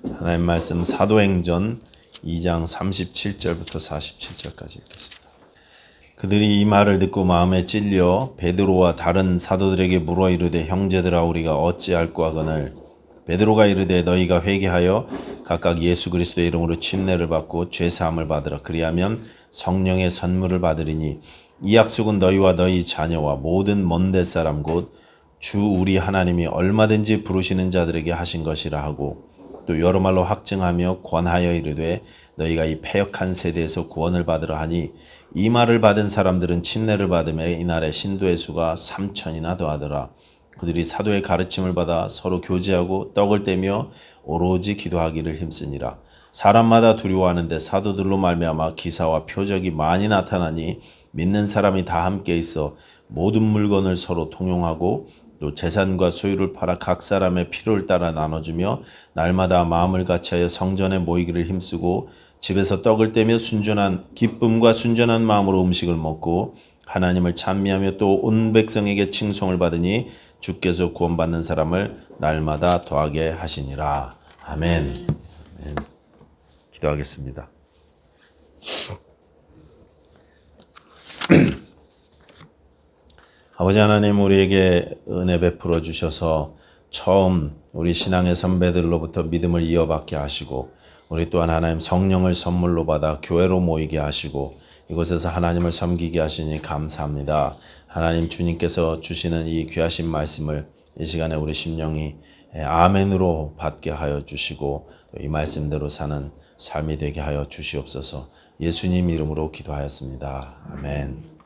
하나님 말씀 사도행전 2장 37절부터 47절까지 읽겠습니다. 그들이 이 말을 듣고 마음에 찔려 베드로와 다른 사도들에게 물어 이르되 형제들아 우리가 어찌할꼬 하거늘 베드로가 이르되 너희가 회개하여 각각 예수 그리스도의 이름으로 침례를 받고 죄 사함을 받으라. 그리하면 성령의 선물을 받으리니 이 약속은 너희와 너희 자녀와 모든 먼데 사람 곧 주 우리 하나님이 얼마든지 부르시는 자들에게 하신 것이라 하고 또 여러 말로 확증하며 권하여 이르되 너희가 이 패역한 세대에서 구원을 받으라 하니 이 말을 받은 사람들은 침례를 받음에 이날에 신도의 수가 3,000이나 더하더라. 그들이 사도의 가르침을 받아 서로 교제하고 떡을 떼며 오로지 기도하기를 힘쓰니라. 사람마다 두려워하는데 사도들로 말미암아 기사와 표적이 많이 나타나니 믿는 사람이 다 함께 있어 모든 물건을 서로 통용하고 또 재산과 소유를 팔아 각 사람의 필요를 따라 나눠주며 날마다 마음을 같이하여 성전에 모이기를 힘쓰고 집에서 떡을 떼며 기쁨과 순전한 마음으로 음식을 먹고 하나님을 찬미하며 또 온 백성에게 칭송을 받으니 주께서 구원받는 사람을 날마다 더하게 하시니라. 아멘. 아멘. 기도하겠습니다. 아버지 하나님, 우리에게 은혜 베풀어 주셔서 처음 우리 신앙의 선배들로부터 믿음을 이어받게 하시고 우리 또한 하나님 성령을 선물로 받아 교회로 모이게 하시고 이곳에서 하나님을 섬기게 하시니 감사합니다. 하나님, 주님께서 주시는 이 귀하신 말씀을 이 시간에 우리 심령이 아멘으로 받게 하여 주시고 이 말씀대로 사는 삶이 되게 하여 주시옵소서. 예수님 이름으로 기도하였습니다. 아멘.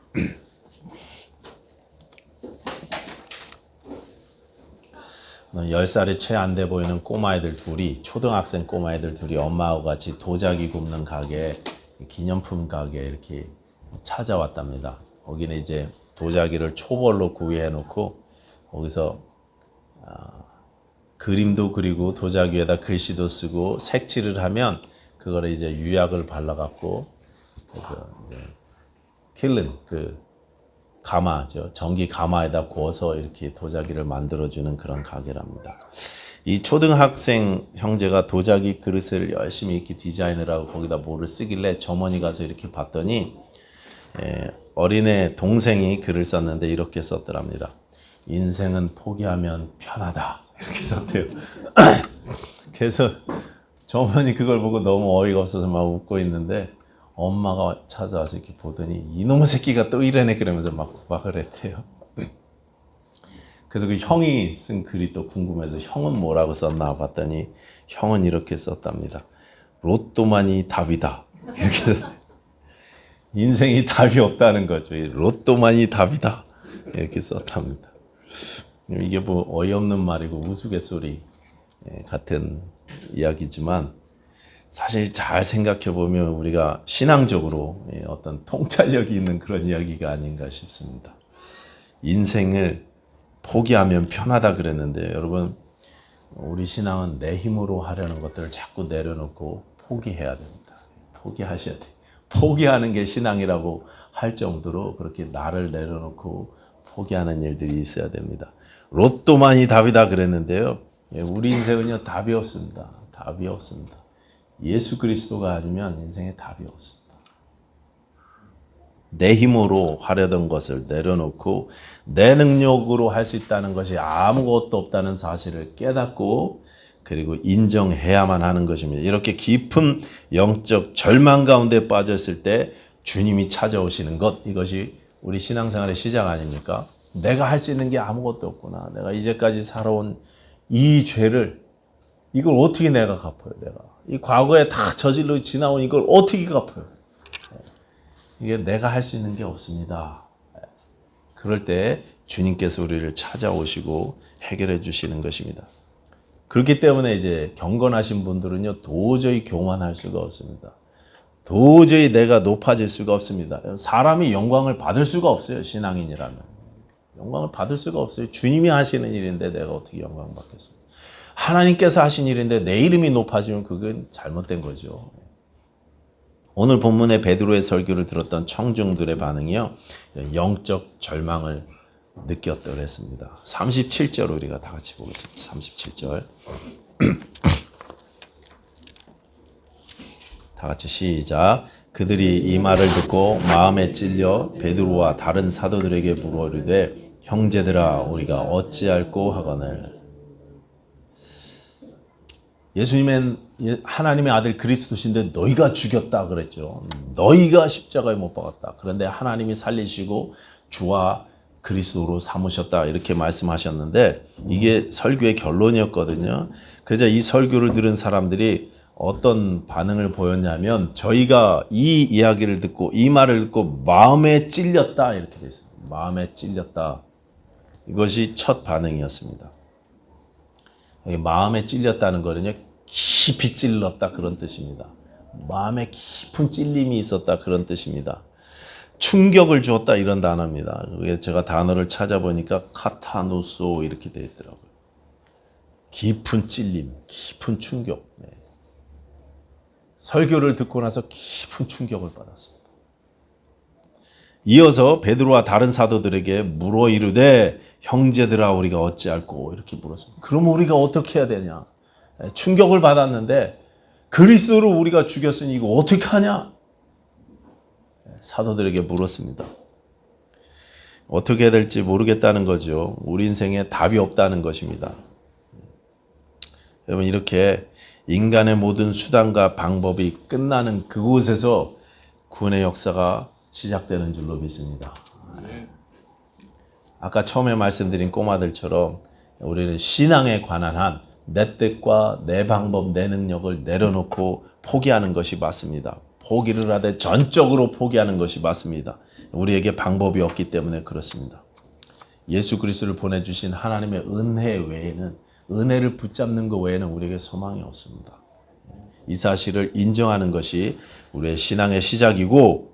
10살이 채 안 돼 보이는 꼬마애들 둘이, 초등학생 꼬마애들 둘이 엄마하고 같이 도자기 굽는 가게, 기념품 가게 이렇게 찾아왔답니다. 거기는 이제 도자기를 초벌로 구비해 놓고 거기서 그림도 그리고 도자기 위에다 글씨도 쓰고 색칠을 하면 그거를 이제 유약을 발라갖고 그래서 이제 킬른 가마죠. 전기 가마에다 구워서 이렇게 도자기를 만들어주는 그런 가게랍니다. 이 초등학생 형제가 도자기 그릇을 열심히 이렇게 디자인을 하고 거기다 뭐를 쓰길래 점원이 가서 이렇게 봤더니 어린애 동생이 글을 썼는데 이렇게 썼더랍니다. 인생은 포기하면 편하다. 이렇게 썼대요. 그래서 점원이 그걸 보고 너무 어이가 없어서 막 웃고 있는데 엄마가 찾아와서 이렇게 보더니 이놈의 새끼가 또 이래네 그러면서 막 구박을 했대요. 그래서 그 형이 쓴 글이 또 궁금해서 형은 뭐라고 썼나 봤더니 형은 이렇게 썼답니다. 로또만이 답이다. 이렇게 인생이 답이 없다는 거죠. 로또만이 답이다. 이렇게 썼답니다. 이게 뭐 어이없는 말이고 우스갯소리 같은 이야기지만 사실 잘 생각해 보면 우리가 신앙적으로 어떤 통찰력이 있는 그런 이야기가 아닌가 싶습니다. 인생을 포기하면 편하다 그랬는데 여러분, 우리 신앙은 내 힘으로 하려는 것들을 자꾸 내려놓고 포기해야 됩니다. 포기하셔야 돼요. 포기하는 게 신앙이라고 할 정도로 그렇게 나를 내려놓고 포기하는 일들이 있어야 됩니다. 로또만이 답이다 그랬는데요. 우리 인생은요, 답이 없습니다. 답이 없습니다. 예수 그리스도가 아니면 인생에 답이 없습니다. 내 힘으로 하려던 것을 내려놓고 내 능력으로 할 수 있다는 것이 아무것도 없다는 사실을 깨닫고 그리고 인정해야만 하는 것입니다. 이렇게 깊은 영적 절망 가운데 빠졌을 때 주님이 찾아오시는 것, 이것이 우리 신앙생활의 시작 아닙니까? 내가 할 수 있는 게 아무것도 없구나. 내가 이제까지 살아온 이 죄를 이걸 어떻게 내가 갚아요? 이 과거에 다 저질러 지나온 이걸 어떻게 갚아요? 이게 내가 할 수 있는 게 없습니다. 그럴 때 주님께서 우리를 찾아오시고 해결해 주시는 것입니다. 그렇기 때문에 이제 경건하신 분들은요, 도저히 교만할 수가 없습니다. 도저히 내가 높아질 수가 없습니다. 사람이 영광을 받을 수가 없어요. 신앙인이라면. 영광을 받을 수가 없어요. 주님이 하시는 일인데 내가 어떻게 영광 받겠습니까? 하나님께서 하신 일인데 내 이름이 높아지면 그건 잘못된 거죠. 오늘 본문의 베드로의 설교를 들었던 청중들의 반응이요, 영적 절망을 느꼈다고 했습니다. 37절 우리가 다 같이 보겠습니다. 37절. 다 같이 시작. 그들이 이 말을 듣고 마음에 찔려 베드로와 다른 사도들에게 물어 이르되 형제들아 우리가 어찌할꼬 하거늘. 예수님은 하나님의 아들 그리스도신데 너희가 죽였다 그랬죠. 너희가 십자가에 못 박았다. 그런데 하나님이 살리시고 주와 그리스도로 삼으셨다 이렇게 말씀하셨는데 이게 설교의 결론이었거든요. 그래서 이 설교를 들은 사람들이 어떤 반응을 보였냐면 저희가 이 이야기를 듣고 이 말을 듣고 마음에 찔렸다 이렇게 돼 있어요. 마음에 찔렸다. 이것이 첫 반응이었습니다. 마음에 찔렸다는 거는요, 깊이 찔렀다 그런 뜻입니다. 마음에 깊은 찔림이 있었다 그런 뜻입니다. 충격을 주었다 이런 단어입니다. 제가 단어를 찾아보니까 카타노소 이렇게 되어 있더라고요. 깊은 찔림, 깊은 충격. 네. 설교를 듣고 나서 깊은 충격을 받았습니다. 이어서 베드로와 다른 사도들에게 물어 이르되 형제들아 우리가 어찌할꼬 이렇게 물었습니다. 그럼 우리가 어떻게 해야 되냐? 충격을 받았는데 그리스도를 우리가 죽였으니 이거 어떻게 하냐? 사도들에게 물었습니다. 어떻게 해야 될지 모르겠다는 거죠. 우리 인생에 답이 없다는 것입니다. 여러분 이렇게 인간의 모든 수단과 방법이 끝나는 그곳에서 구원의 역사가 시작되는 줄로 믿습니다. 아까 처음에 말씀드린 꼬마들처럼 우리는 신앙에 관한 한 내 뜻과 내 방법, 내 능력을 내려놓고 포기하는 것이 맞습니다. 포기를 하되 전적으로 포기하는 것이 맞습니다. 우리에게 방법이 없기 때문에 그렇습니다. 예수 그리스도를 보내주신 하나님의 은혜 외에는 은혜를 붙잡는 것 외에는 우리에게 소망이 없습니다. 이 사실을 인정하는 것이 우리의 신앙의 시작이고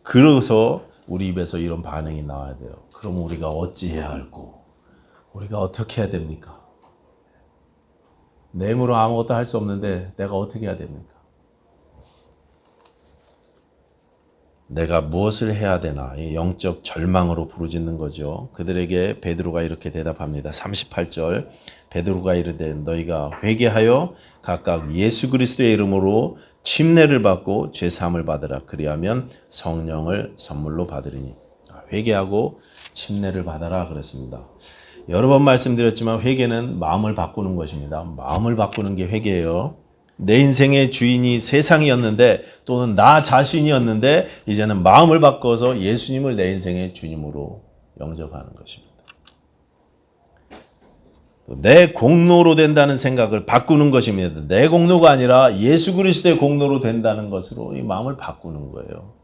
그래서 우리 입에서 이런 반응이 나와야 돼요. 그럼 우리가 어찌해야 할꼬? 우리가 어떻게 해야 됩니까? 내 힘으로 아무것도 할 수 없는데 내가 어떻게 해야 됩니까? 내가 무엇을 해야 되나? 이 영적 절망으로 부르짖는 거죠. 그들에게 베드로가 이렇게 대답합니다. 38절 베드로가 이르되 너희가 회개하여 각각 예수 그리스도의 이름으로 침례를 받고 죄사함을 받으라. 그리하면 성령을 선물로 받으리니. 회개하고 침례를 받아라 그랬습니다. 여러 번 말씀드렸지만 회개는 마음을 바꾸는 것입니다. 마음을 바꾸는 게 회개예요. 내 인생의 주인이 세상이었는데 또는 나 자신이었는데 이제는 마음을 바꿔서 예수님을 내 인생의 주님으로 영접하는 것입니다. 내 공로로 된다는 생각을 바꾸는 것입니다. 내 공로가 아니라 예수 그리스도의 공로로 된다는 것으로 이 마음을 바꾸는 거예요.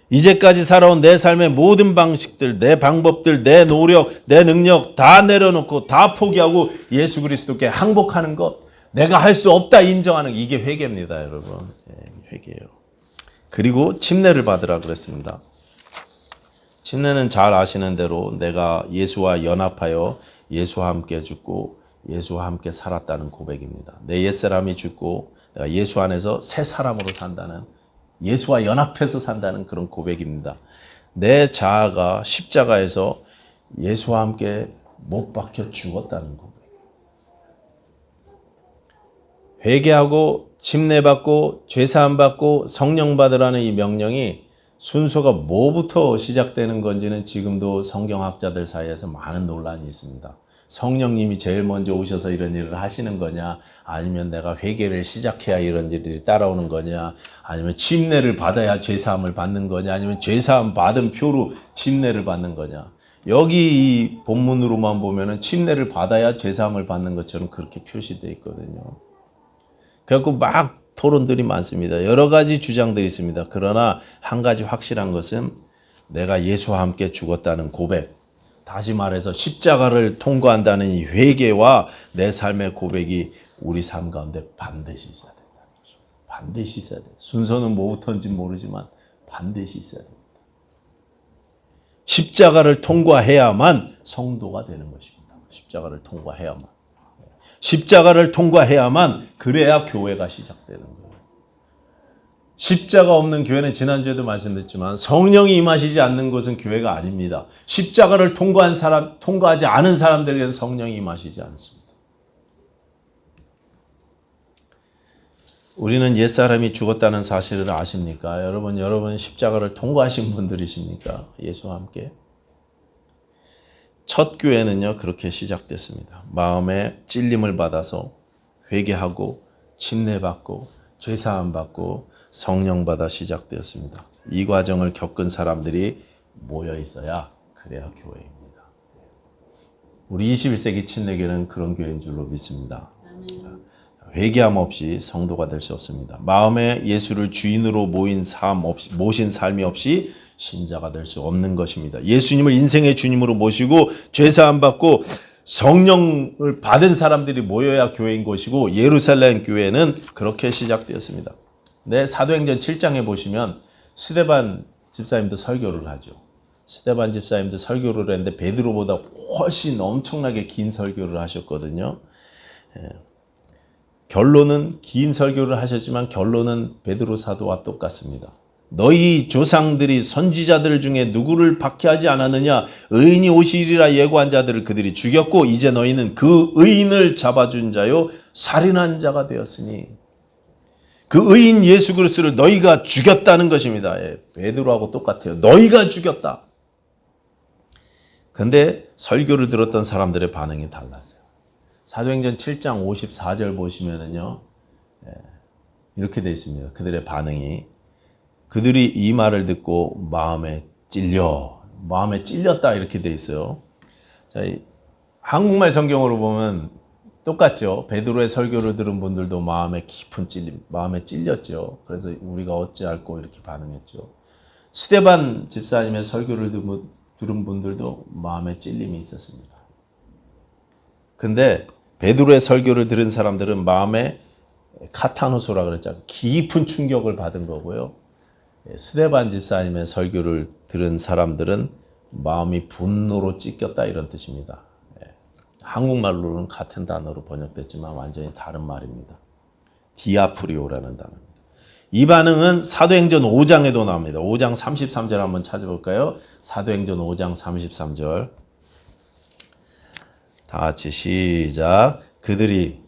이제까지 살아온 내 삶의 모든 방식들, 내 방법들, 내 노력, 내 능력 다 내려놓고 다 포기하고 예수 그리스도께 항복하는 것, 내가 할 수 없다 인정하는 이게 회개입니다, 여러분. 회개예요. 그리고 침례를 받으라 그랬습니다. 침례는 잘 아시는 대로 내가 예수와 연합하여 예수와 함께 죽고 예수와 함께 살았다는 고백입니다. 내 옛사람이 죽고 내가 예수 안에서 새 사람으로 산다는, 예수와 연합해서 산다는 그런 고백입니다. 내 자아가 십자가에서 예수와 함께 못 박혀 죽었다는 고백. 회개하고 침례받고 죄사함 받고 성령 받으라는 이 명령이 순서가 뭐부터 시작되는 건지는 지금도 성경학자들 사이에서 많은 논란이 있습니다. 성령님이 제일 먼저 오셔서 이런 일을 하시는 거냐, 아니면 내가 회개를 시작해야 이런 일들이 따라오는 거냐, 아니면 침례를 받아야 죄사함을 받는 거냐, 아니면 죄사함 받은 표로 침례를 받는 거냐. 여기 이 본문으로만 보면은 침례를 받아야 죄사함을 받는 것처럼 그렇게 표시되어 있거든요. 그래갖고 막 토론들이 많습니다. 여러 가지 주장들이 있습니다. 그러나 한 가지 확실한 것은 내가 예수와 함께 죽었다는 고백, 다시 말해서 십자가를 통과한다는 이 회개와 내 삶의 고백이 우리 삶 가운데 반드시 있어야 된다는 거죠. 반드시 있어야 돼요. 순서는 뭐부터인지 모르지만 반드시 있어야 됩니다. 십자가를 통과해야만 성도가 되는 것입니다. 십자가를 통과해야만. 십자가를 통과해야만 그래야 교회가 시작되는 거예요. 십자가 없는 교회는 지난주에도 말씀드렸지만 성령이 임하시지 않는 것은 교회가 아닙니다. 십자가를 통과한 사람, 통과하지 않은 사람들에게는 성령이 임하시지 않습니다. 우리는 옛사람이 죽었다는 사실을 아십니까? 여러분 십자가를 통과하신 분들이십니까? 예수와 함께. 첫 교회는요, 그렇게 시작됐습니다. 마음에 찔림을 받아서 회개하고 침례받고 죄사함 받고 성령 받아 시작되었습니다. 이 과정을 겪은 사람들이 모여 있어야 그래야 교회입니다. 우리 21세기 침례교회는 그런 교회인 줄로 믿습니다. 회개함 없이 성도가 될 수 없습니다. 마음에 예수를 주인으로 모신 삶이 없이 신자가 될 수 없는 것입니다. 예수님을 인생의 주님으로 모시고 죄사함 받고 성령을 받은 사람들이 모여야 교회인 것이고, 예루살렘 교회는 그렇게 시작되었습니다. 네, 사도행전 7장에 보시면 스데반 집사님도 설교를 하죠. 스데반 집사님도 설교를 했는데 베드로보다 훨씬 엄청나게 긴 설교를 하셨거든요. 결론은, 긴 설교를 하셨지만 결론은 베드로 사도와 똑같습니다. 너희 조상들이 선지자들 중에 누구를 박해하지 않았느냐? 의인이 오시리라 예고한 자들을 그들이 죽였고 이제 너희는 그 의인을 잡아준 자요 살인한 자가 되었으니, 그 의인 예수 그리스도를 너희가 죽였다는 것입니다. 베드로하고 똑같아요. 너희가 죽였다. 근데 설교를 들었던 사람들의 반응이 달랐어요. 사도행전 7장 54절 보시면은요, 이렇게 되어 있습니다. 그들의 반응이, 그들이 이 말을 듣고 마음에 찔렸다 이렇게 되어 있어요. 자, 한국말 성경으로 보면 똑같죠. 베드로의 설교를 들은 분들도 마음에 깊은 찔림, 마음에 찔렸죠. 그래서 우리가 어찌할꼬 이렇게 반응했죠. 스데반 집사님의 설교를 들은 분들도 마음에 찔림이 있었습니다. 근데 베드로의 설교를 들은 사람들은 마음에 카타노소라 그랬잖아요. 깊은 충격을 받은 거고요. 스데반 집사님의 설교를 들은 사람들은 마음이 분노로 찢겼다 이런 뜻입니다. 한국말로는 같은 단어로 번역됐지만 완전히 다른 말입니다. 디아프리오라는 단어입니다. 이 반응은 사도행전 5장에도 나옵니다. 5장 33절 한번 찾아볼까요? 사도행전 5장 33절. 다 같이 시작. 그들이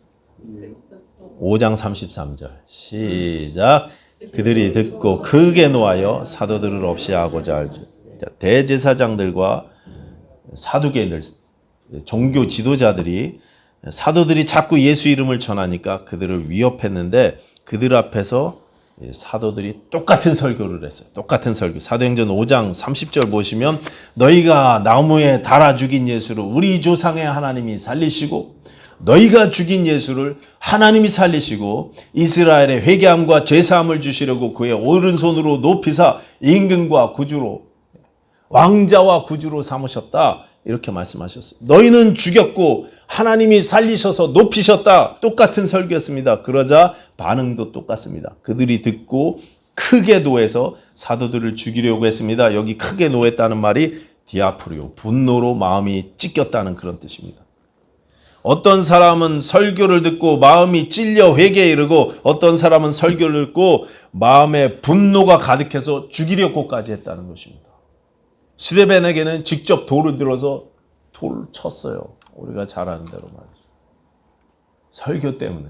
5장 33절 시작. 그들이 듣고 크게 노하여 사도들을 없이 하고자 할지. 대제사장들과 사두개인들, 종교 지도자들이 사도들이 자꾸 예수 이름을 전하니까 그들을 위협했는데 그들 앞에서 사도들이 똑같은 설교를 했어요. 똑같은 설교. 사도행전 5장 30절 보시면 너희가 나무에 달아 죽인 예수를 우리 조상의 하나님이 살리시고 너희가 죽인 예수를 하나님이 살리시고 이스라엘의 회개함과 죄사함을 주시려고 그의 오른손으로 높이사 임금과 구주로 왕자와 구주로 삼으셨다. 이렇게 말씀하셨어요. 너희는 죽였고 하나님이 살리셔서 높이셨다. 똑같은 설교였습니다. 그러자 반응도 똑같습니다. 그들이 듣고 크게 노해서 사도들을 죽이려고 했습니다. 여기 크게 노했다는 말이 디아프리오, 분노로 마음이 찢겼다는 그런 뜻입니다. 어떤 사람은 설교를 듣고 마음이 찔려 회개에 이르고 어떤 사람은 설교를 듣고 마음에 분노가 가득해서 죽이려고까지 했다는 것입니다. 스데반에게는 직접 돌을 들어서 돌을 쳤어요. 우리가 잘 아는 대로 말이죠. 설교 때문에.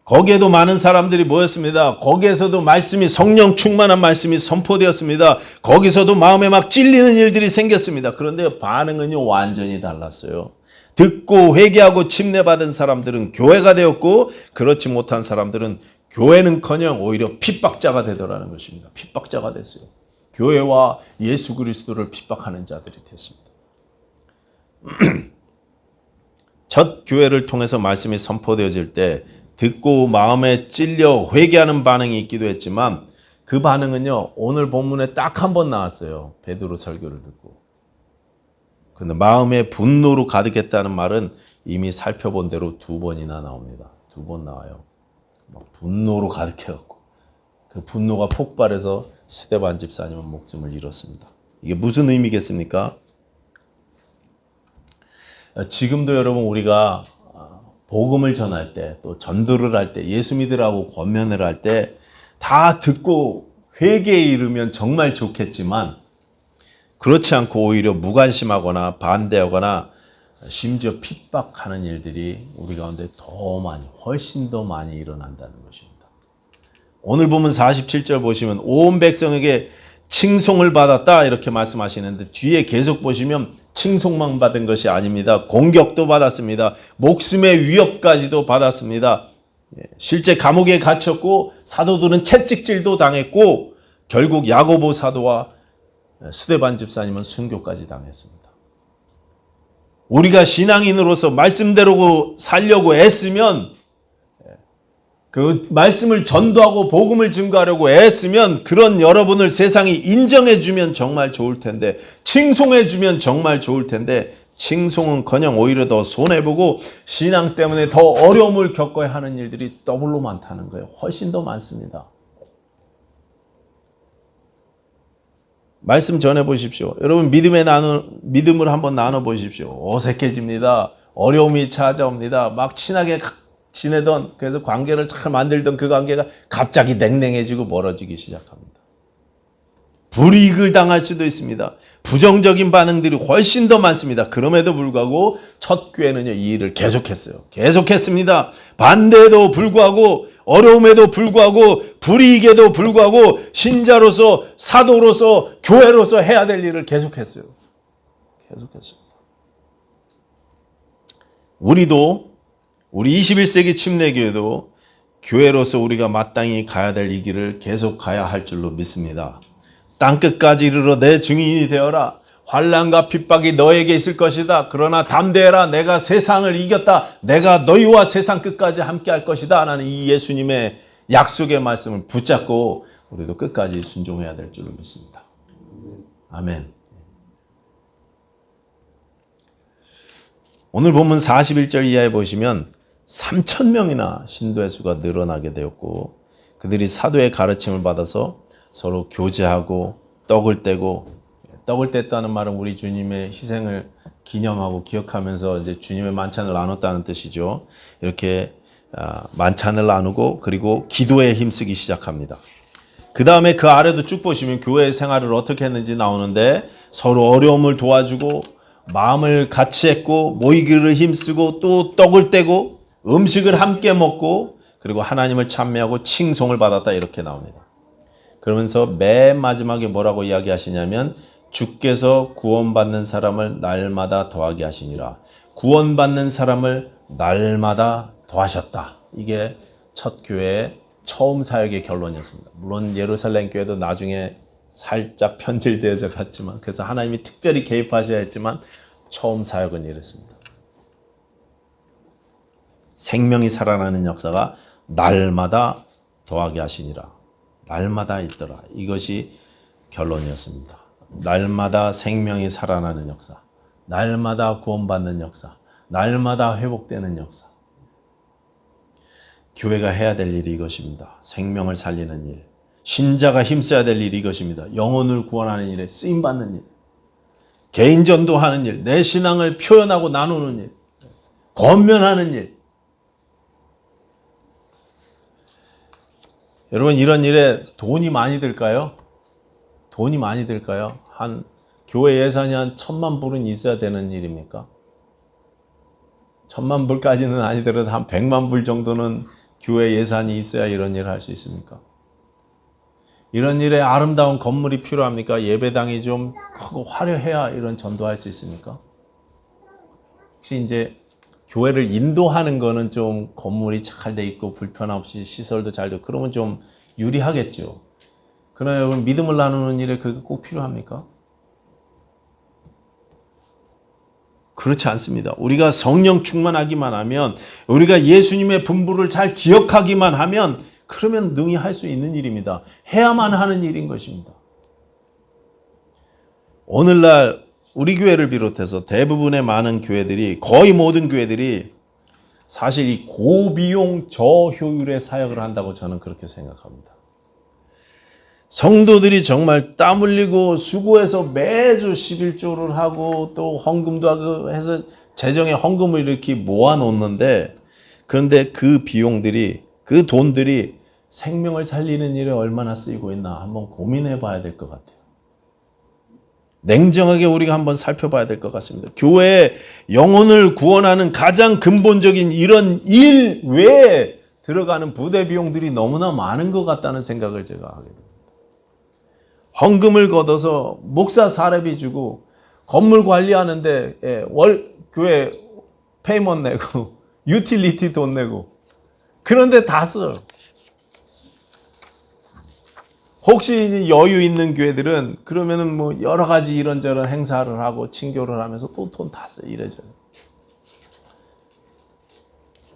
거기에도 많은 사람들이 모였습니다. 거기에서도 말씀이, 성령 충만한 말씀이 선포되었습니다. 거기서도 마음에 막 찔리는 일들이 생겼습니다. 그런데 반응은요 완전히 달랐어요. 듣고 회개하고 침례받은 사람들은 교회가 되었고 그렇지 못한 사람들은 교회는커녕 오히려 핍박자가 되더라는 것입니다. 핍박자가 됐어요. 교회와 예수 그리스도를 핍박하는 자들이 됐습니다. 첫 교회를 통해서 말씀이 선포되어질 때 듣고 마음에 찔려 회개하는 반응이 있기도 했지만 그 반응은요 오늘 본문에 딱 한 번 나왔어요. 베드로 설교를 듣고. 그런데 마음에 분노로 가득했다는 말은 이미 살펴본 대로 2번이나 나옵니다. 2번 나와요. 분노로 가득해갖고 그 분노가 폭발해서 스데반 집사님은 목숨을 잃었습니다. 이게 무슨 의미겠습니까? 지금도 여러분 우리가 복음을 전할 때 또 전도를 할 때 예수 믿으라고 권면을 할 때 다 듣고 회개에 이르면 정말 좋겠지만 그렇지 않고 오히려 무관심하거나 반대하거나 심지어 핍박하는 일들이 우리 가운데 더 많이, 훨씬 더 많이 일어난다는 것입니다. 오늘 보면 47절 보시면 온 백성에게 칭송을 받았다 이렇게 말씀하시는데 뒤에 계속 보시면 칭송만 받은 것이 아닙니다. 공격도 받았습니다. 목숨의 위협까지도 받았습니다. 실제 감옥에 갇혔고 사도들은 채찍질도 당했고 결국 야고보 사도와 스데반 집사님은 순교까지 당했습니다. 우리가 신앙인으로서 말씀대로 살려고 애쓰면 그 말씀을 전도하고 복음을 증거하려고 애쓰면 그런 여러분을 세상이 인정해주면 정말 좋을 텐데 칭송해주면 정말 좋을 텐데 칭송은커녕 오히려 더 손해보고 신앙 때문에 더 어려움을 겪어야 하는 일들이 더블로 많다는 거예요. 훨씬 더 많습니다. 말씀 전해보십시오. 여러분 믿음을 한번 나눠보십시오. 어색해집니다. 어려움이 찾아옵니다. 막 친하게 지내던 그래서 관계를 잘 만들던 그 관계가 갑자기 냉랭해지고 멀어지기 시작합니다. 불이익을 당할 수도 있습니다. 부정적인 반응들이 훨씬 더 많습니다. 그럼에도 불구하고 첫 교회는요 이 일을 계속했어요. 계속했습니다. 반대에도 불구하고 어려움에도 불구하고 불이익에도 불구하고 신자로서 사도로서 교회로서 해야 될 일을 계속했어요. 계속했습니다. 우리 21세기 침례교회도 교회로서 우리가 마땅히 가야 될 이 길을 계속 가야 할 줄로 믿습니다. 땅끝까지 이르러 내 증인이 되어라. 환난과 핍박이 너에게 있을 것이다. 그러나 담대해라. 내가 세상을 이겼다. 내가 너희와 세상 끝까지 함께 할 것이다. 라는 이 예수님의 약속의 말씀을 붙잡고 우리도 끝까지 순종해야 될 줄로 믿습니다. 아멘. 오늘 본문 41절 이하에 보시면 3,000명이나 신도의 수가 늘어나게 되었고 그들이 사도의 가르침을 받아서 서로 교제하고 떡을 뗐다는 말은 우리 주님의 희생을 기념하고 기억하면서 이제 주님의 만찬을 나눴다는 뜻이죠. 이렇게 만찬을 나누고 그리고 기도에 힘쓰기 시작합니다. 그 다음에 그 아래도 쭉 보시면 교회 생활을 어떻게 했는지 나오는데 서로 어려움을 도와주고 마음을 같이 했고 모이기를 힘쓰고 또 떡을 떼고 음식을 함께 먹고 그리고 하나님을 찬미하고 칭송을 받았다 이렇게 나옵니다. 그러면서 맨 마지막에 뭐라고 이야기하시냐면 주께서 구원받는 사람을 날마다 더하게 하시니라. 구원받는 사람을 날마다 더하셨다. 이게 첫 교회의 처음 사역의 결론이었습니다. 물론 예루살렘 교회도 나중에 살짝 편질되어져 갔지만 그래서 하나님이 특별히 개입하셔야 했지만 처음 사역은 이랬습니다. 생명이 살아나는 역사가 날마다 더하게 하시니라. 날마다 있더라. 이것이 결론이었습니다. 날마다 생명이 살아나는 역사, 날마다 구원받는 역사, 날마다 회복되는 역사. 교회가 해야 될 일이 이것입니다. 생명을 살리는 일. 신자가 힘써야 될 일이 이것입니다. 영혼을 구원하는 일에 쓰임받는 일. 개인 전도하는 일. 내 신앙을 표현하고 나누는 일. 권면하는 일. 여러분 이런 일에 돈이 많이 들까요? 돈이 많이 들까요? 한 교회 예산이 한 1,000만 불은 있어야 되는 일입니까? 1,000만 불까지는 아니더라도 한 100만 불 정도는 교회 예산이 있어야 이런 일을 할 수 있습니까? 이런 일에 아름다운 건물이 필요합니까? 예배당이 좀 크고 화려해야 이런 전도할 수 있습니까? 혹시 이제 교회를 인도하는 거는 좀 건물이 잘 돼 있고 불편 없이 시설도 잘 되고 그러면 좀 유리하겠죠. 그러나 여러분 믿음을 나누는 일에 그게 꼭 필요합니까? 그렇지 않습니다. 우리가 성령 충만하기만 하면 우리가 예수님의 분부를 잘 기억하기만 하면 그러면 능히 할 수 있는 일입니다. 해야만 하는 일인 것입니다. 오늘날 우리 교회를 비롯해서 대부분의 많은 교회들이 거의 모든 교회들이 사실 이 고비용 저효율의 사역을 한다고 저는 그렇게 생각합니다. 성도들이 정말 땀 흘리고 수고해서 매주 11조를 하고 또 헌금도 하고 해서 재정에 헌금을 이렇게 모아놓는데 그런데 그 비용들이 그 돈들이 생명을 살리는 일에 얼마나 쓰이고 있나 한번 고민해 봐야 될 것 같아요. 냉정하게 우리가 한번 살펴봐야 될 것 같습니다. 교회의 영혼을 구원하는 가장 근본적인 이런 일 외에 들어가는 부대 비용들이 너무나 많은 것 같다는 생각을 제가 하게 됩니다. 헌금을 걷어서 목사 사례비 주고 건물 관리하는데 교회 페이먼 내고 유틸리티 돈 내고 그런데 다 써요. 혹시 여유 있는 교회들은 그러면은 뭐 여러 가지 이런저런 행사를 하고 친교를 하면서 또 돈 다 써요. 이래저래.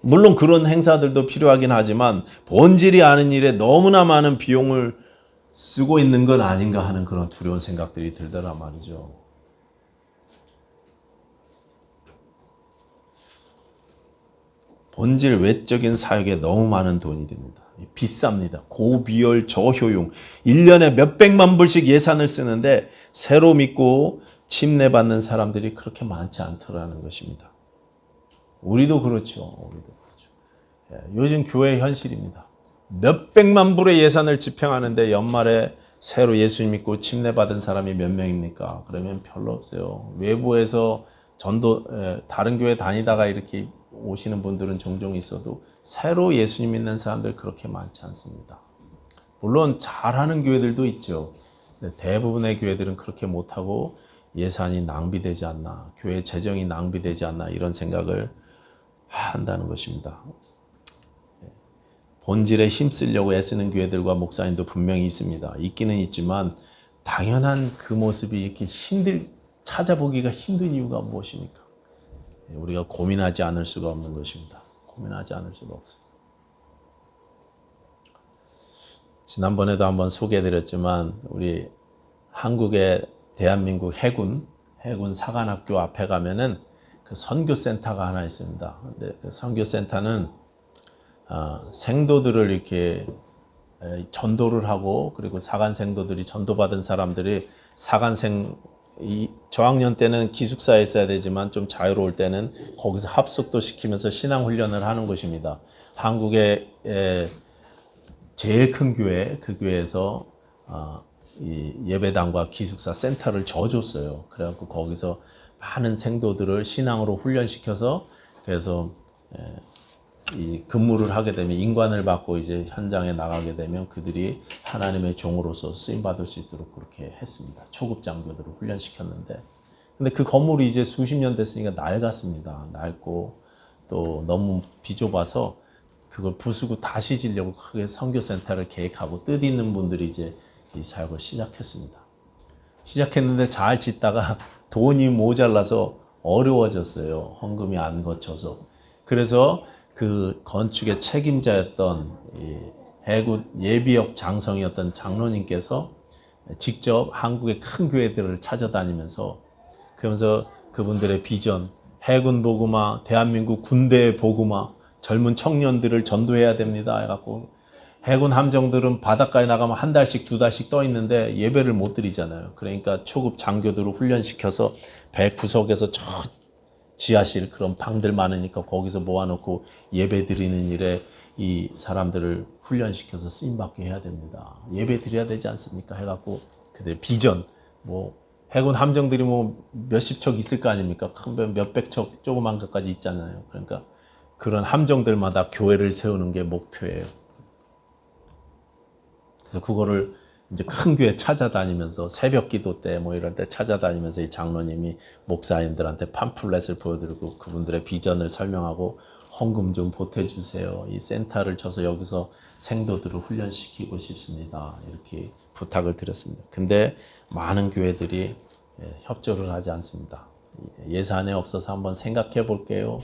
물론 그런 행사들도 필요하긴 하지만 본질이 아닌 일에 너무나 많은 비용을 쓰고 있는 건 아닌가 하는 그런 두려운 생각들이 들더란 말이죠. 본질 외적인 사역에 너무 많은 돈이 듭니다. 비쌉니다. 고비열 저효용. 1년에 몇백만 불씩 예산을 쓰는데 새로 믿고 침례받는 사람들이 그렇게 많지 않더라는 것입니다. 우리도 그렇죠. 우리도 그렇죠. 요즘 교회의 현실입니다. 몇백만 불의 예산을 집행하는데 연말에 새로 예수 믿고 침례받은 사람이 몇 명입니까? 그러면 별로 없어요. 외부에서 다른 교회 다니다가 이렇게 오시는 분들은 종종 있어도 새로 예수님 믿는 사람들 그렇게 많지 않습니다. 물론 잘하는 교회들도 있죠. 대부분의 교회들은 그렇게 못하고 예산이 낭비되지 않나, 교회 재정이 낭비되지 않나 이런 생각을 한다는 것입니다. 본질에 힘쓰려고 애쓰는 교회들과 목사님도 분명히 있습니다. 있기는 있지만 당연한 그 모습이 이렇게 찾아보기가 힘든 이유가 무엇입니까? 우리가 고민하지 않을 수가 없는 것입니다. 고민하지 않을 수가 없어요. 지난번에도 한번 소개해드렸지만 우리 한국의 대한민국 해군 사관학교 앞에 가면은 그 선교센터가 하나 있습니다. 근데 그 선교센터는 생도들을 이렇게 전도를 하고 그리고 사관생도들이 전도받은 사람들이 저학년 때는 기숙사에 있어야 되지만 좀 자유로울 때는 거기서 합숙도 시키면서 신앙훈련을 하는 것입니다. 한국의 제일 큰 교회, 그 교회에서 이 예배당과 기숙사 센터를 져줬어요. 그래갖고 거기서 많은 생도들을 신앙으로 훈련시켜서 그래서 이 근무를 하게 되면 인관을 받고 이제 현장에 나가게 되면 그들이 하나님의 종으로서 쓰임 받을 수 있도록 그렇게 했습니다. 초급 장교들을 훈련시켰는데, 근데 그 건물이 이제 수십 년 됐으니까 낡았습니다. 낡고 또 너무 비좁아서 그걸 부수고 다시 지려고 크게 선교센터를 계획하고 뜻 있는 분들이 이제 이 사역을 시작했는데 잘 짓다가 돈이 모자라서 어려워졌어요. 헌금이 안 거쳐서. 그래서 그 건축의 책임자였던 해군 예비역 장성이었던 장로님께서 직접 한국의 큰 교회들을 찾아다니면서 그러면서 그분들의 비전, 해군 복음화, 대한민국 군대 복음화, 젊은 청년들을 전도해야 됩니다 해갖고 해군 함정들은 바닷가에 나가면 한 달씩 두 달씩 떠 있는데 예배를 못 드리잖아요. 그러니까 초급 장교들을 훈련시켜서 배 구석에서 저 지하실 그런 방들 많으니까 거기서 모아놓고 예배 드리는 일에 이 사람들을 훈련시켜서 쓰임받게 해야 됩니다. 예배 드려야 되지 않습니까? 해갖고 그들 비전, 뭐 해군 함정들이 뭐 몇십 척 있을 거 아닙니까? 큰 몇백 척 조그만 것까지 있잖아요. 그러니까 그런 함정들마다 교회를 세우는 게 목표예요. 그래서 그거를 이제 큰 교회 찾아다니면서 새벽 기도 때 뭐 이럴 때 찾아다니면서 이 장로님이 목사님들한테 팜플렛을 보여드리고 그분들의 비전을 설명하고 헌금 좀 보태주세요. 이 센터를 쳐서 여기서 생도들을 훈련시키고 싶습니다. 이렇게 부탁을 드렸습니다. 근데 많은 교회들이 협조를 하지 않습니다. 예산에 없어서 한번 생각해 볼게요.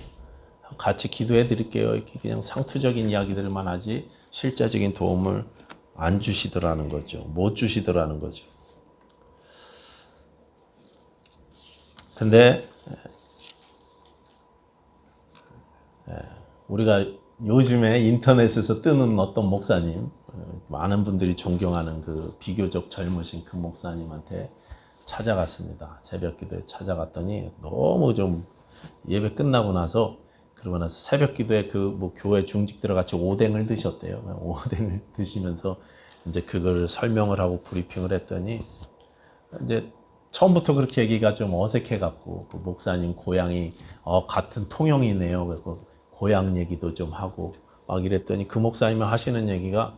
같이 기도해 드릴게요. 이렇게 그냥 상투적인 이야기들만 하지 실제적인 도움을 안 주시더라는 거죠. 못 주시더라는 거죠. 근데 우리가 요즘에 인터넷에서 뜨는 어떤 목사님, 많은 분들이 존경하는 그 비교적 젊으신 그 목사님한테 찾아갔습니다. 새벽 기도에 찾아갔더니 너무 좀 예배 끝나고 나서 그러고 나서 새벽 기도에 그 뭐 교회 중직들과 같이 오뎅을 드셨대요. 오뎅을 드시면서 이제 그거를 설명을 하고 브리핑을 했더니 이제 처음부터 그렇게 얘기가 좀 어색해갖고 그 목사님 고향이 같은 통영이네요. 그래서 고향 얘기도 좀 하고 막 이랬더니 그 목사님이 하시는 얘기가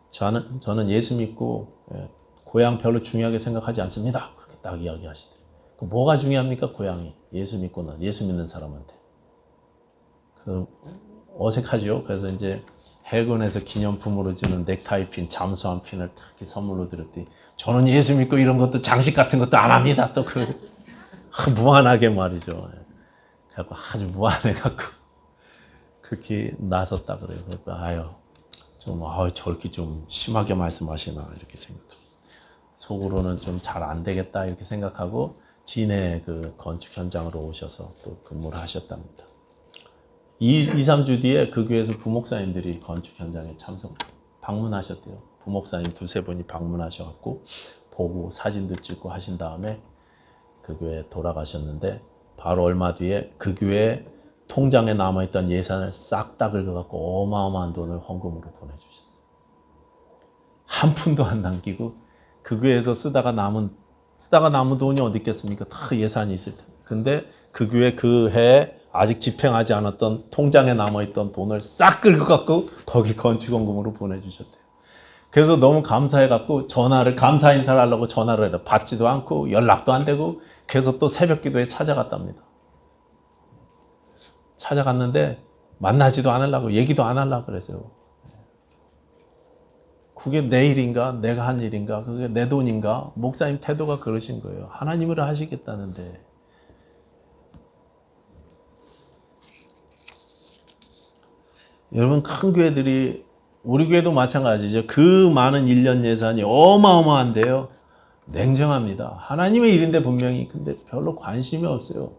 저는 예수 믿고 고향 별로 중요하게 생각하지 않습니다. 그렇게 딱 이야기하시더라고요. 뭐가 중요합니까? 고향이. 예수 믿고는 예수 믿는 사람한테. 어색하죠. 그래서 이제 해군에서 기념품으로 주는 넥타이 핀, 잠수함 핀을 딱 선물로 드렸더니 저는 예수 믿고 이런 것도 장식 같은 것도 안 합니다. 또 그 무한하게 말이죠. 그래갖고 아주 무한해갖고 그렇게 나섰다 그래요. 그러니까 저렇게 좀 심하게 말씀하시나 이렇게 생각하고 속으로는 좀 잘 안 되겠다 이렇게 생각하고 진해 그 건축 현장으로 오셔서 또 근무를 하셨답니다. 2-3주 뒤에 그 교회에서 부목사님들이 건축 현장에 방문하셨대요. 부목사님 2-3분이 방문하셔갖고 보고 사진도 찍고 하신 다음에 그 교회에 돌아가셨는데 바로 얼마 뒤에 그 교회 통장에 남아있던 예산을 싹 다 긁어갖고 어마어마한 돈을 헌금으로 보내주셨어요. 한 푼도 안 남기고 그 교회에서 쓰다가 남은 돈이 어디 있겠습니까? 다 예산이 있을 텐데. 근데 그 교회 그 해에 아직 집행하지 않았던 통장에 남아있던 돈을 싹 긁어갖고 거기 건축원금으로 보내주셨대요. 그래서 너무 감사해갖고 감사 인사를 하려고 전화를 해요. 받지도 않고 연락도 안 되고 그래서 또 새벽 기도에 찾아갔답니다. 찾아갔는데 만나지도 않으려고 얘기도 안 하려고 그랬어요. 그게 내 일인가? 내가 한 일인가? 그게 내 돈인가? 목사님 태도가 그러신 거예요. 하나님으로 하시겠다는데. 여러분 큰 교회들이 우리 교회도 마찬가지죠. 그 많은 1년 예산이 어마어마한데요. 냉정합니다. 하나님의 일인데 분명히 근데 별로 관심이 없어요.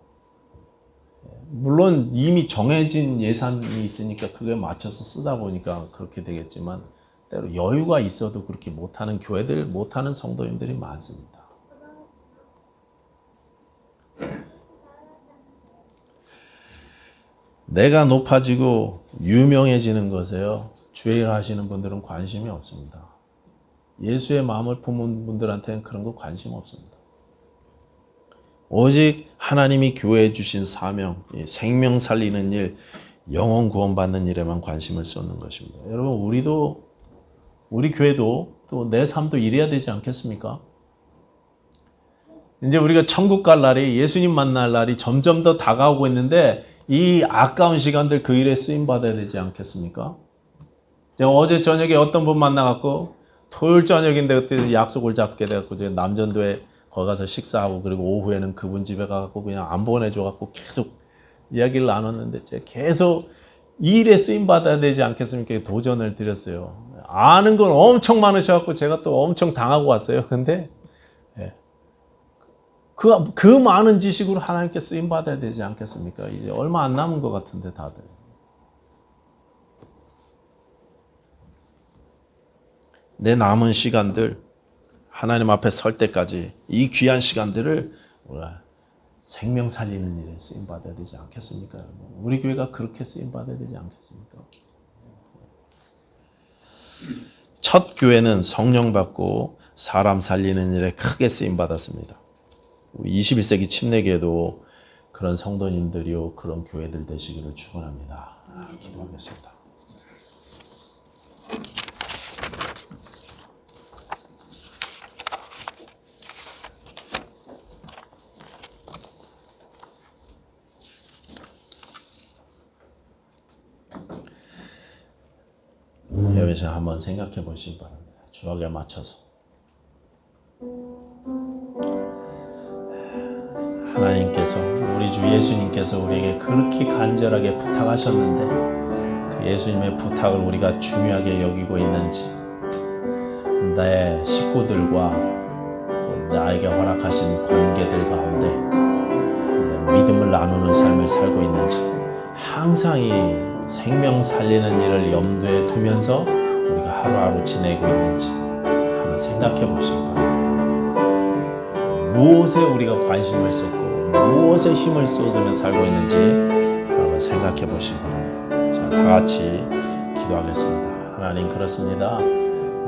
물론 이미 정해진 예산이 있으니까 그게 맞춰서 쓰다 보니까 그렇게 되겠지만 때로 여유가 있어도 그렇게 못하는 교회들, 못하는 성도님들이 많습니다. 내가 높아지고 유명해지는 것에요. 주의 일 하시는 분들은 관심이 없습니다. 예수의 마음을 품은 분들한테는 그런 거 관심 없습니다. 오직 하나님이 교회에 주신 사명, 생명 살리는 일, 영혼 구원받는 일에만 관심을 쏟는 것입니다. 여러분 우리 교회도 또 내 삶도 이래야 되지 않겠습니까? 이제 우리가 천국 갈 날이 예수님 만날 날이 점점 더 다가오고 있는데 이 아까운 시간들 그 일에 쓰임 받아야 되지 않겠습니까? 제가 어제 저녁에 어떤 분 만나갖고 토요일 저녁인데 그때 약속을 잡게 돼갖고 이제 남전도에 거기 가서 식사하고 그리고 오후에는 그분 집에 가갖고 그냥 안 보내줘갖고 계속 이야기를 나눴는데 제가 계속 이 일에 쓰임 받아야 되지 않겠습니까? 도전을 드렸어요. 아는 건 엄청 많으셔갖고 제가 또 엄청 당하고 왔어요. 근데 그 많은 지식으로 하나님께 쓰임 받아야 되지 않겠습니까? 이제 얼마 안 남은 것 같은데 다들. 내 남은 시간들 하나님 앞에 설 때까지 이 귀한 시간들을 생명 살리는 일에 쓰임 받아야 되지 않겠습니까? 우리 교회가 그렇게 쓰임 받아야 되지 않겠습니까? 첫 교회는 성령 받고 사람 살리는 일에 크게 쓰임 받았습니다. 우리 21세기 침례교회도 그런 성도님들이요 그런 교회들 되시기를 축원합니다. 기도하겠습니다. 여기서 한번 생각해 보시기 바랍니다. 주악에 맞춰서 하나님께서 우리 주 예수님께서 우리에게 그렇게 간절하게 부탁하셨는데 그 예수님의 부탁을 우리가 중요하게 여기고 있는지 내 식구들과 또 나에게 허락하신 관계들 가운데 믿음을 나누는 삶을 살고 있는지 항상 이 생명 살리는 일을 염두에 두면서 우리가 하루하루 지내고 있는지 한번 생각해 보시기 바랍니다. 무엇에 우리가 관심을 쏟고 무엇에 힘을 쏟으며 살고 있는지 한번 생각해 보시기 바랍니다. 자, 다 같이 기도하겠습니다. 하나님 그렇습니다.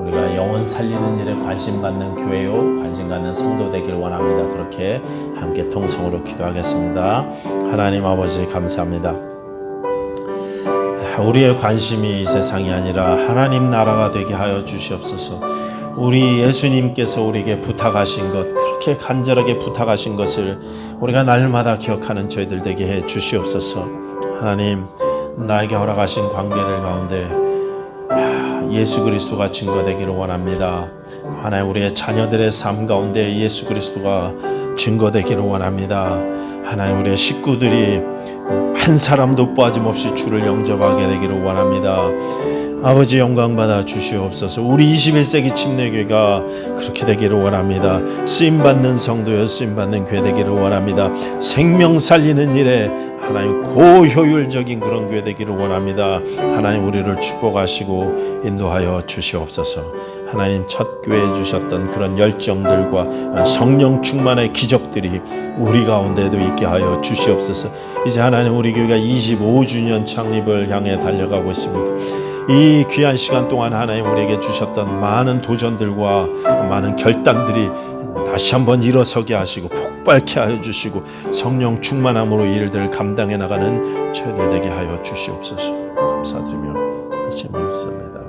우리가 영혼 살리는 일에 관심 갖는 교회요, 관심 갖는 성도 되길 원합니다. 그렇게 함께 통성으로 기도하겠습니다. 하나님 아버지 감사합니다. 우리의 관심이 이 세상이 아니라 하나님 나라가 되게 하여 주시옵소서. 우리 예수님께서 우리에게 부탁하신 것, 그렇게 간절하게 부탁하신 것을 우리가 날마다 기억하는 저희들 되게 해 주시옵소서. 하나님, 나에게 허락하신 관계들 가운데 예수 그리스도가 증거되기를 원합니다. 하나님, 우리의 자녀들의 삶 가운데 예수 그리스도가 증거되기를 원합니다. 하나님, 우리의 식구들이 한 사람도 빠짐없이 주를 영접하게 되기를 원합니다. 아버지 영광 받아 주시옵소서. 우리 21세기 침례교회가 그렇게 되기를 원합니다. 쓰임받는 성도여 쓰임받는 교회 되기를 원합니다. 생명 살리는 일에 하나님 고효율적인 그런 교회 되기를 원합니다. 하나님, 우리를 축복하시고 인도하여 주시옵소서. 하나님, 첫 교회에 주셨던 그런 열정들과 성령 충만의 기적들이 우리 가운데도 있게 하여 주시옵소서. 이제 하나님, 우리 교회가 25주년 창립을 향해 달려가고 있습니다. 이 귀한 시간 동안 하나님 우리에게 주셨던 많은 도전들과 많은 결단들이 다시 한번 일어서게 하시고 폭발케 하여 주시고 성령 충만함으로 일들을 감당해 나가는 저희들 되게 하여 주시옵소서. 감사드리며 예수님의 이름으로